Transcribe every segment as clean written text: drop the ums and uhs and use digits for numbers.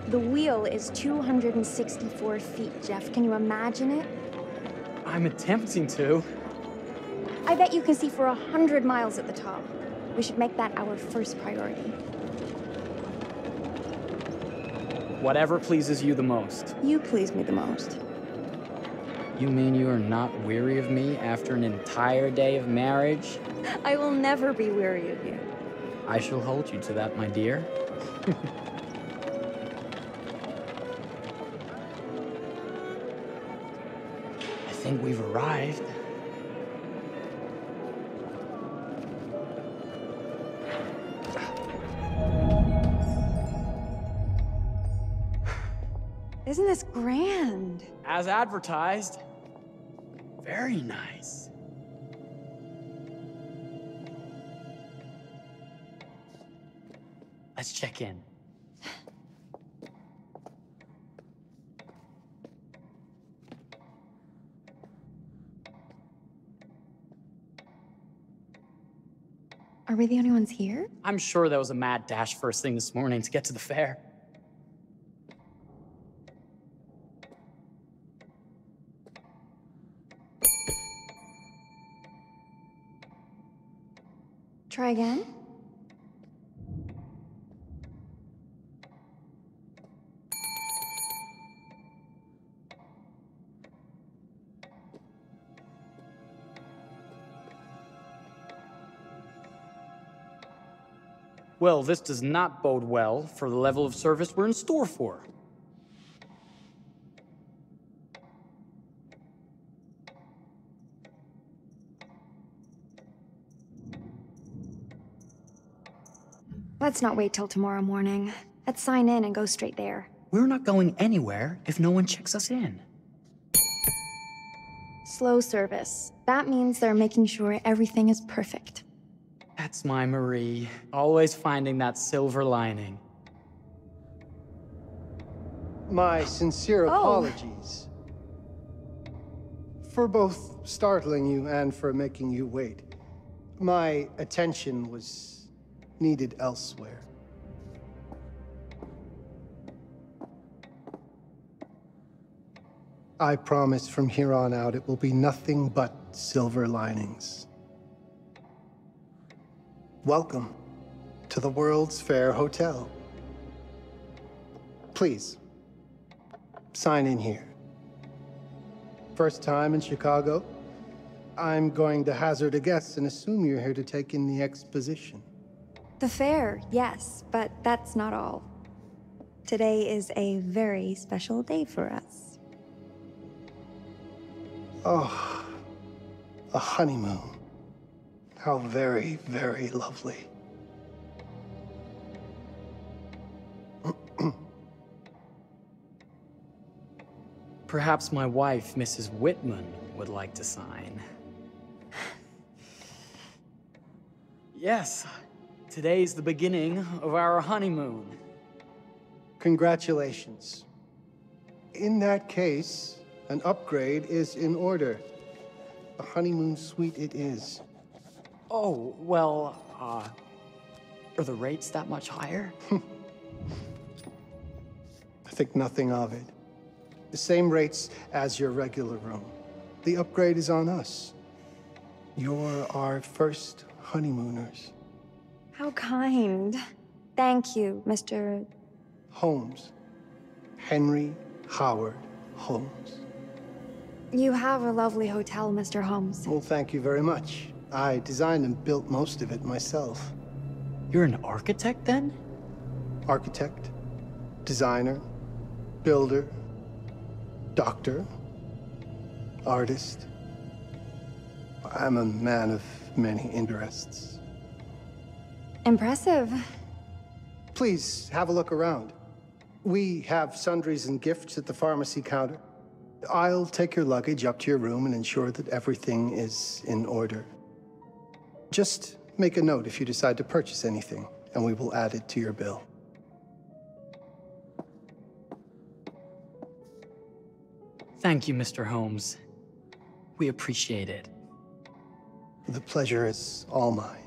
The wheel is 264 feet, Jeff. Can you imagine it? I'm attempting to. I bet you can see for 100 miles at the top. We should make that our first priority. Whatever pleases you the most. You please me the most. You mean you are not weary of me after an entire day of marriage? I will never be weary of you. I shall hold you to that, my dear. I think we've arrived. Isn't this grand? As advertised. Very nice. Let's check in. Are we the only ones here? I'm sure there was a mad dash first thing this morning to get to the fair. Try again? Well, this does not bode well for the level of service we're in store for. Let's not wait till tomorrow morning. Let's sign in and go straight there. We're not going anywhere if no one checks us in. Slow service. That means they're making sure everything is perfect. That's my Marie, always finding that silver lining. My sincere apologies for both startling you and for making you wait. My attention was needed elsewhere. I promise from here on out it will be nothing but silver linings. Welcome to the World's Fair Hotel. Please, sign in here. First time in Chicago? I'm going to hazard a guess and assume you're here to take in the exposition. The fair, yes, but that's not all. Today is a very special day for us. Oh, a honeymoon. How very, very lovely. Perhaps my wife, Mrs. Whitman, would like to sign. Yes, today's the beginning of our honeymoon. Congratulations. In that case, an upgrade is in order. A honeymoon suite it is. Oh, well, are the rates that much higher? I think nothing of it. The same rates as your regular room. The upgrade is on us. You're our first honeymooners. How kind. Thank you, Mr. Holmes. Henry Howard Holmes. You have a lovely hotel, Mr. Holmes. Well, thank you very much. I designed and built most of it myself. You're an architect, then? Architect, designer, builder, doctor, artist. I'm a man of many interests. Impressive. Please, have a look around. We have sundries and gifts at the pharmacy counter. I'll take your luggage up to your room and ensure that everything is in order. Just Make a note if you decide to purchase anything, and we will add it to your bill. Thank you, Mr. Holmes. We appreciate it. The pleasure is all mine.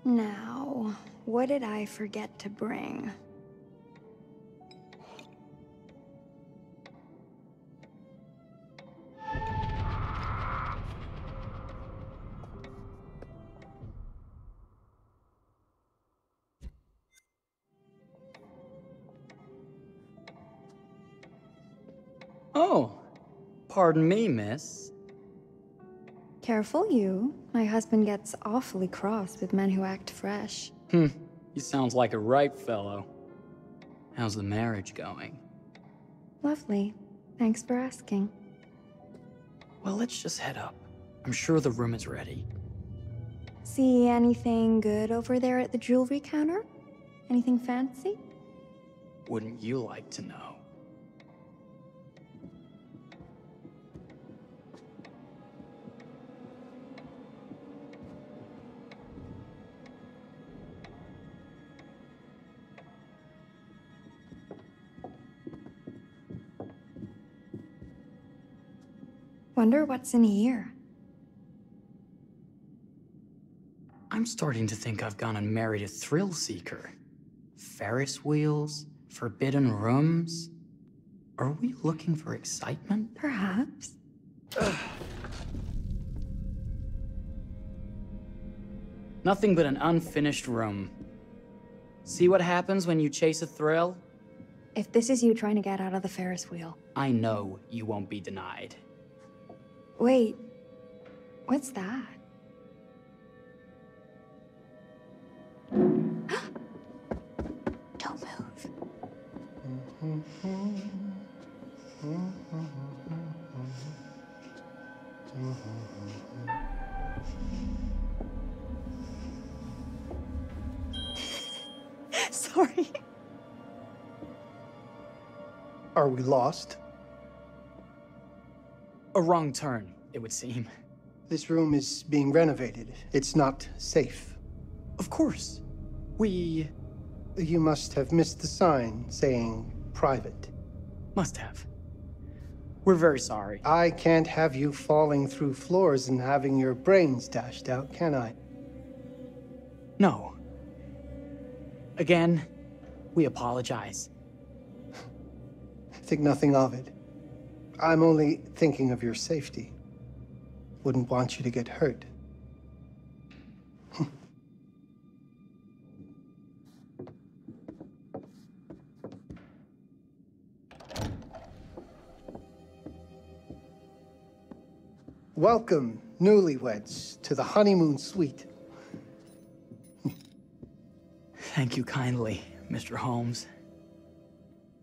Now, what did I forget to bring? Oh, pardon me, miss. Careful you. My husband gets awfully cross with men who act fresh. He sounds like a ripe fellow. How's the marriage going? Lovely. Thanks for asking. Well, let's just head up. I'm sure the room is ready. See anything good over there at the jewelry counter? Anything fancy? Wouldn't you like to know? Wonder what's in here. I'm starting to think I've gone and married a thrill seeker. Ferris wheels, forbidden rooms. Are we looking for excitement? Perhaps. Nothing but an unfinished room. See what happens when you chase a thrill? If this is you trying to get out of the Ferris wheel. I know you won't be denied. Wait, what's that? Don't move. Sorry. Are we lost? A wrong turn, it would seem. This room is being renovated. It's not safe. Of course. We You must have missed the sign saying private. must have. We're very sorry. I can't have you falling through floors and having your brains dashed out, can I? No. Again, we apologize. Think nothing of it. I'm only thinking of your safety. Wouldn't want you to get hurt. Welcome, newlyweds, to the honeymoon suite. Thank you kindly, Mr. Holmes.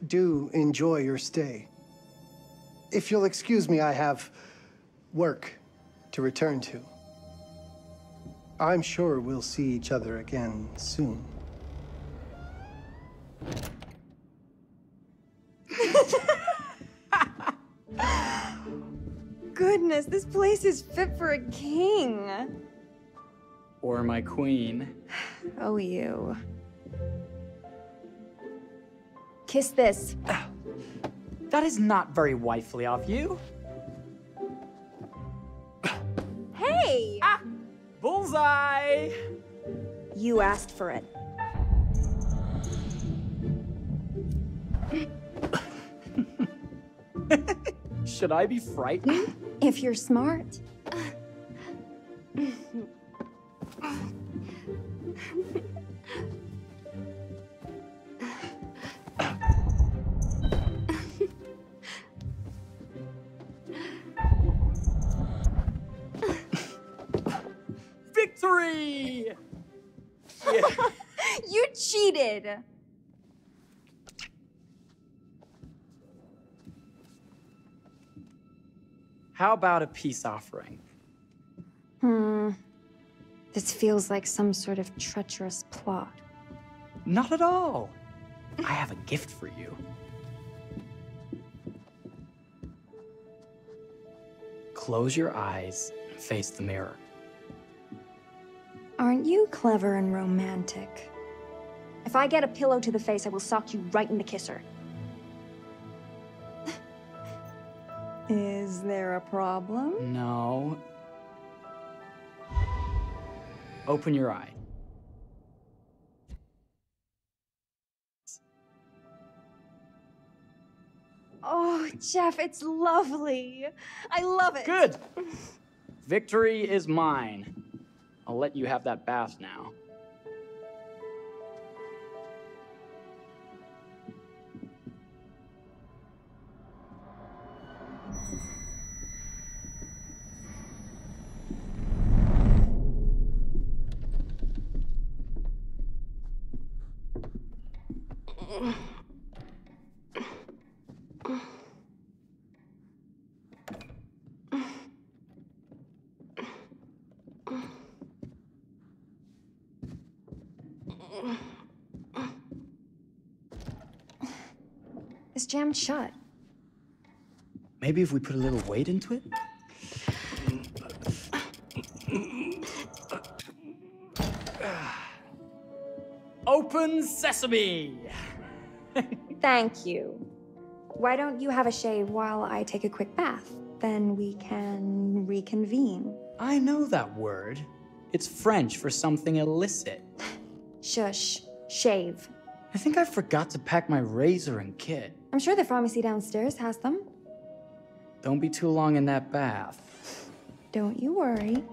Do enjoy your stay. If you'll excuse me, I have work to return to. I'm sure we'll see each other again soon. Goodness, this place is fit for a king. Or my queen. Oh, you. Kiss this. That is not very wifely of you. Hey! Ah! Bullseye! You asked for it. Should I be frightened? If you're smart. Victory! Yeah. You cheated! How about a peace offering? This feels like some sort of treacherous plot. Not at all. I have a gift for you. Close your eyes and face the mirror. Aren't you clever and romantic? If I get a pillow to the face, I will sock you right in the kisser. Is there a problem? No. Open your eye. Oh, Jeff, it's lovely. I love it. Good. Victory is mine. I'll let you have that bath now. It's jammed shut. Maybe if we put a little weight into it? Open sesame! Thank you. Why don't you have a shave while I take a quick bath? Then we can reconvene. I know that word. It's French for something illicit. Shush. Shave. I think I forgot to pack my razor and kit. I'm sure the pharmacy downstairs has them. Don't be too long in that bath. Don't you worry.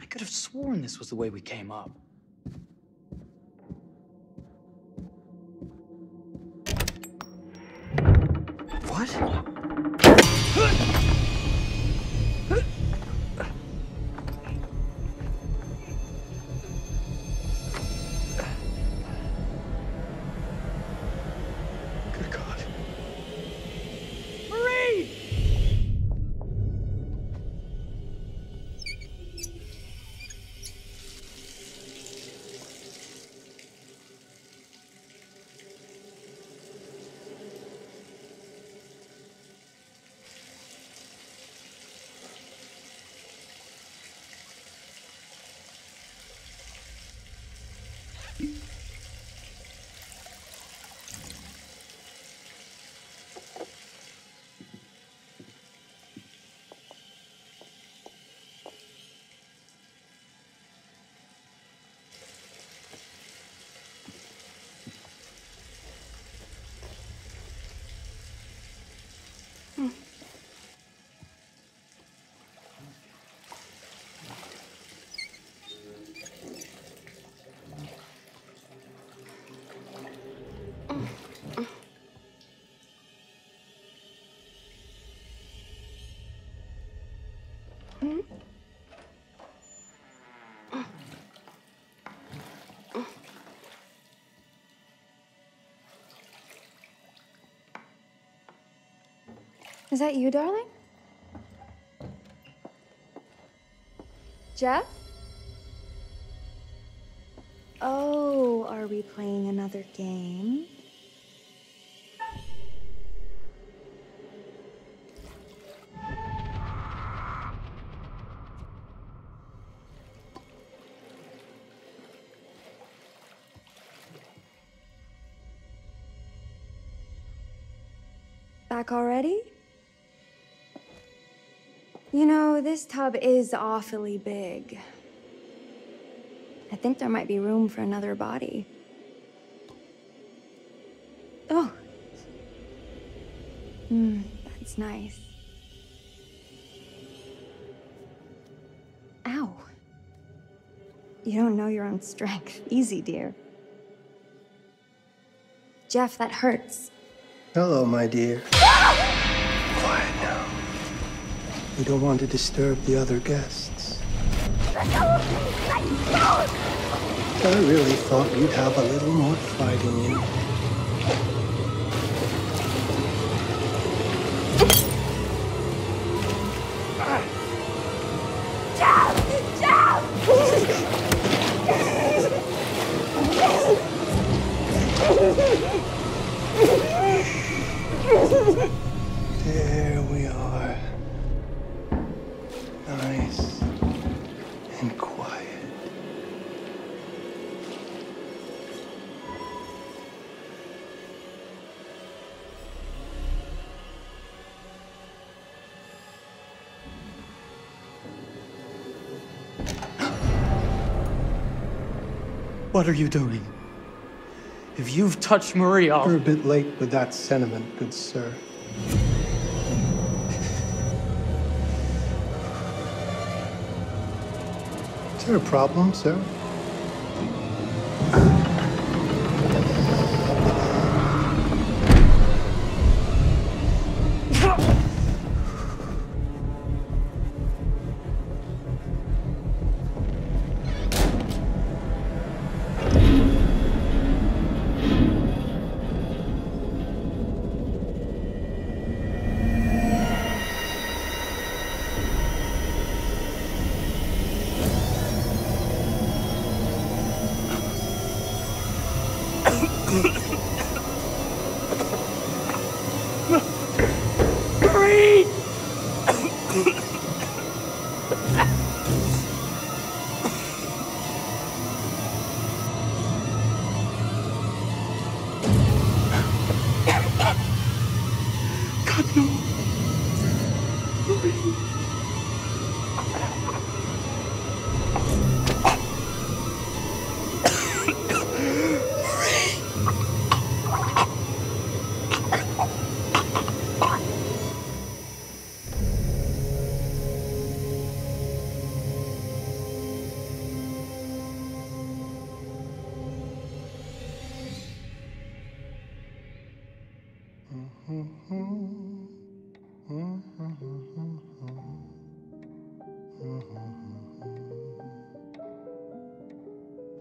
I could have sworn this was the way we came up. What? Good God. Marie! Is that you, darling? Jeff? Oh, are we playing another game? back already? You know, this tub is awfully big. I think there might be room for another body. Oh. That's nice. Ow. You don't know your own strength. Easy, dear. Jeff, that hurts. Hello, my dear. Quiet now. We don't want to disturb the other guests. I really thought you'd have a little more fight in you. There we are. Nice and quiet. What are you doing? If you've touched Marie, I'll... You're a bit late with that sentiment, good sir. Is there a problem, sir?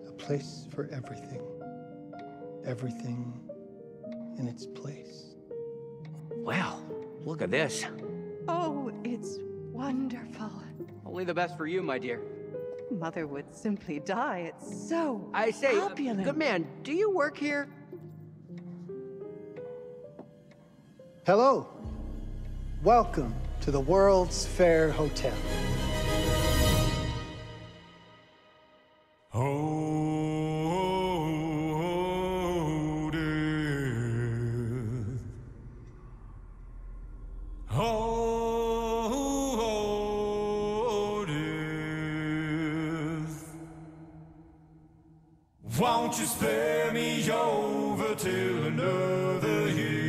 A place for everything. Everything in its place. Well, look at this. Oh, it's wonderful. Only the best for you, my dear. Mother would simply die. It's so I say, opulent. good man, do you work here? Hello. Welcome to the World's Fair Hotel. Oh, death. Oh, death. Won't you spare me over till another year?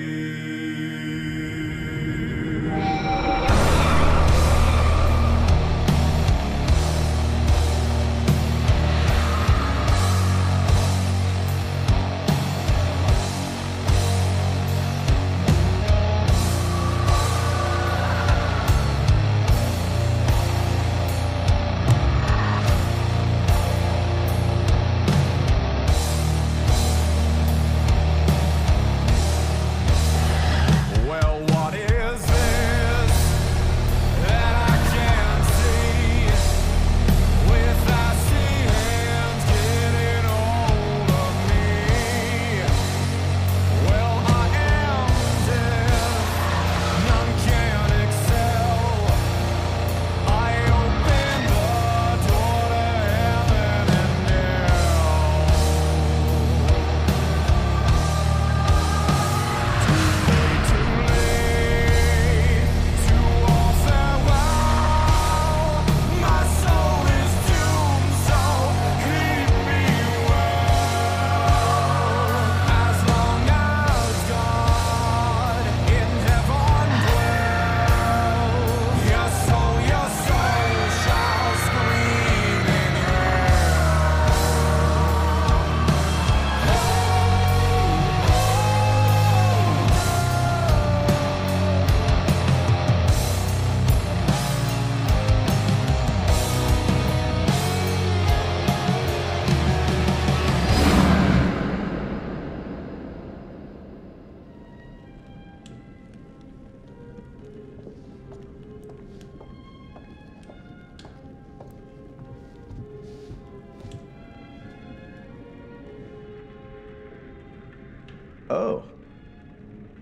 Oh,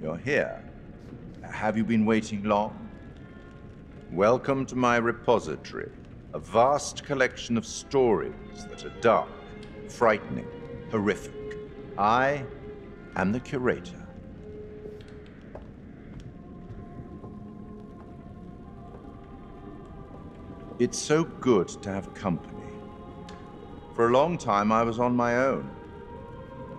you're here. Have you been waiting long? Welcome to my repository, a vast collection of stories that are dark, frightening, horrific. I am the curator. It's so good to have company. For a long time, I was on my own.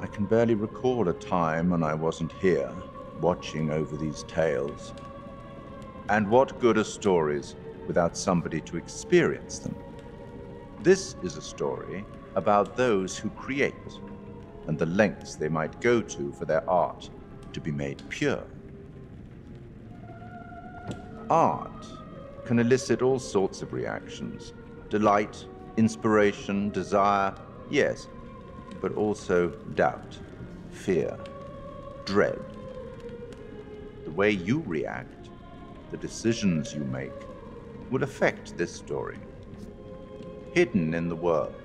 I can barely recall a time when I wasn't here, watching over these tales. And what good are stories without somebody to experience them? This is a story about those who create, and the lengths they might go to for their art to be made pure. Art can elicit all sorts of reactions. Delight, inspiration, desire, yes, but also doubt, fear, dread. The way you react, the decisions you make, will affect this story. Hidden in the world,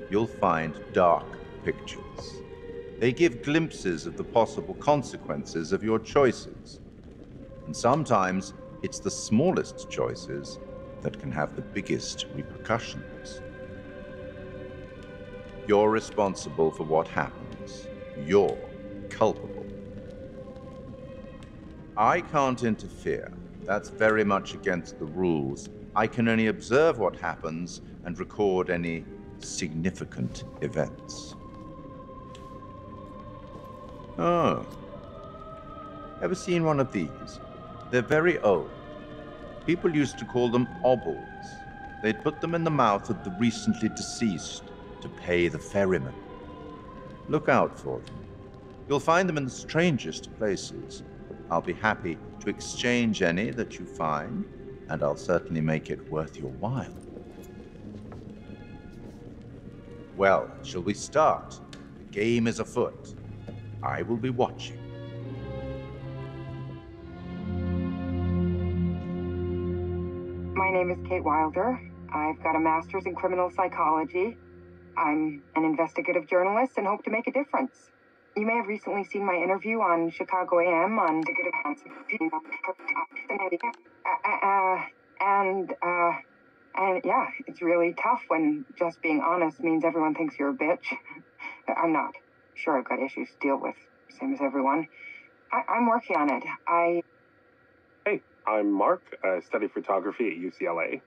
you'll find dark pictures. They give glimpses of the possible consequences of your choices. And sometimes it's the smallest choices that can have the biggest repercussions. You're responsible for what happens. You're culpable. I can't interfere. That's very much against the rules. I can only observe what happens and record any significant events. Oh. Ever seen one of these? They're very old. People used to call them obbles. They'd put them in the mouth of the recently deceased to pay the ferryman. Look out for them. You'll find them in the strangest places. I'll be happy to exchange any that you find, and I'll certainly make it worth your while. Well, shall we start? The game is afoot. I will be watching. My name is Kate Wilder. I've got a master's in criminal psychology. I'm an investigative journalist and hope to make a difference. You may have recently seen my interview on Chicago AM on and yeah, it's really tough when just being honest means everyone thinks you're a bitch. I'm not. Sure, I've got issues to deal with, same as everyone. I'm working on it. Hey, I'm Mark. I study photography at UCLA.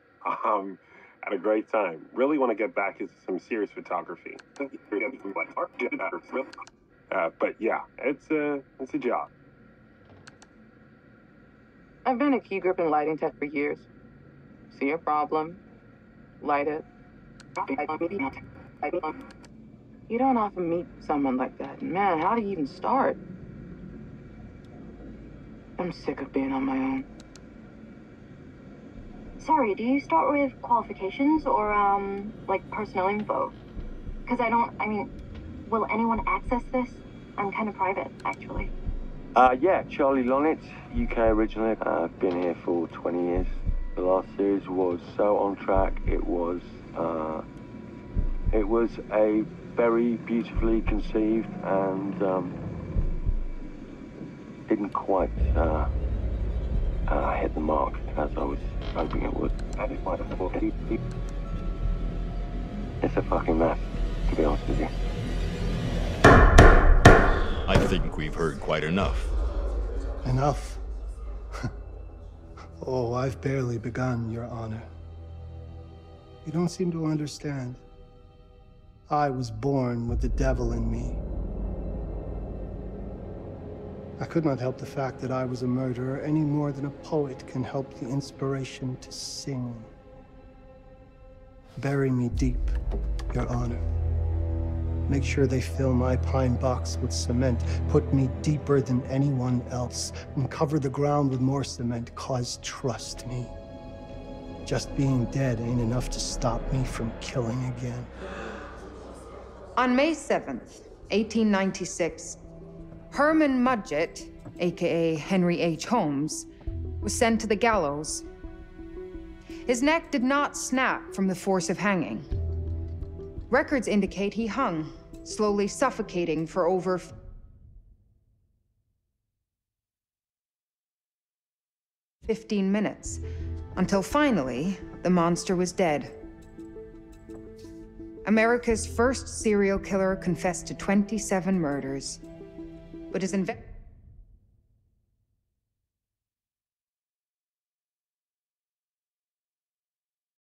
Had a great time. Really want to get back into some serious photography. But yeah, it's a job. I've been a key grip and lighting tech for years. See a problem, light it. You don't often meet someone like that. Man, how do you even start? I'm sick of being on my own. Sorry, do you start with qualifications or, like, personnel info? Because will anyone access this? I'm kind of private, actually. Yeah, Charlie Lonitz, UK originally. I've been here for 20 years. The last series was so on track. It was a very beautifully conceived and didn't quite hit the mark as I was hoping it would. It's a fucking mess, to be honest with you. I think we've heard quite enough. Enough? Oh, I've barely begun, Your Honor. You don't seem to understand. I was born with the devil in me. I could not help the fact that I was a murderer any more than a poet can help the inspiration to sing. Bury me deep, Your Honor. Make sure they fill my pine box with cement. Put me deeper than anyone else. And cover the ground with more cement, 'cause trust me, just being dead ain't enough to stop me from killing again. On May 7th, 1896, Herman Mudgett, aka Henry H. Holmes, was sent to the gallows. His neck did not snap from the force of hanging. Records indicate he hung, slowly suffocating for over 15 minutes, until finally, the monster was dead. America's first serial killer confessed to 27 murders, but his